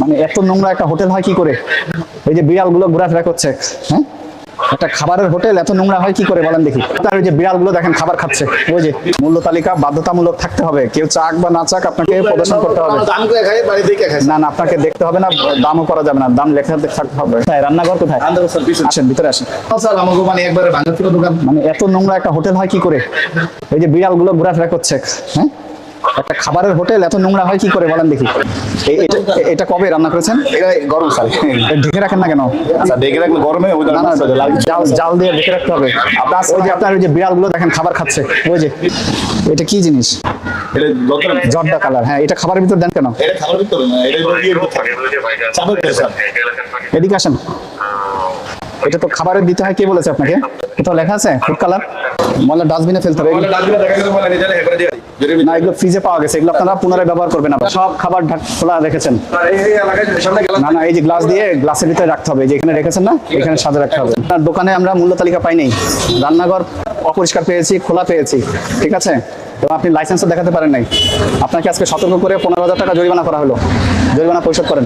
মানে এত নোংরা একটা হোটেল হয় কি করে? এই যে বিড়ালগুলো ঘোরাফেরা করছে, হ্যাঁ, একটা খাবারের হোটেল এত নোংরা হয় কি করে বলেন দেখি? তার ওই যে বিড়ালগুলো দেখেন খাবার খাচ্ছে, ওই যে মূল্য তালিকা বাধ্যতামূলক থাকতে হবে, কেউ চাক বা না চাক আপনাকে প্রদর্শন করতে হবে। না না, আপনাকে দেখতে হবে না, দামও করা যাবে না, দাম লেখা থাকতে হবে। তাই রান্নাঘর কোথায়? আসেন ভিতরে আসেন। মানে এত নোংরা একটা হোটেল হয় কি করে? এই যে বিড়ালগুলো ঘোরাফেরা করছে, হ্যাঁ, একটা খাবারের হোটেল এত নোংরা হয় কি করে বলেন দেখি? এটা কবে রান্না করেছেন? এটা গরম স্যার। ঢেকে রাখেন না কেন? আচ্ছা দেখে রাখলে গরমে না না, জাল দিয়ে ঢেকে রাখতে হবে। আপনার ওই যে বিড়ালগুলো দেখেন খাবার খাচ্ছে, ওই যে এটা কি জিনিস? জর্দা কালার, হ্যাঁ, এটা খাবারের ভিতর দেন কেন? এটা খাবার ভিতরে না, এটা চাপের প্রেসার। এদিকে আসেন। এটা তো খাবারের দিতে হয়, কে বলেছে আপনাকে? কোথাও লেখা আছে ফুড কালার? ময়লা ডাস্টবিনে ফেলতে হবে। না, এগুলো ফ্রিজে পাওয়া গেছে, এগুলো আপনারা পুনরায় ব্যবহার করবেন। আবার সব খাবার খোলা রেখেছেন। না না, এই যে গ্লাস দিয়ে গ্লাসের ভিতরে রাখতে হবে, যে এখানে রেখেছেন না, এখানে সাজা রাখতে হবে। আপনার দোকানে আমরা মূল্য তালিকা পাই নাই, রান্নাঘর অপরিষ্কার পেয়েছি, খোলা পেয়েছি, ঠিক আছে? এবং আপনি লাইসেন্সও দেখাতে পারেন নাই। আপনাকে আজকে সতর্ক করে 15,000 টাকা জরিমানা করা হলো, জরিমানা পরিশোধ করেন।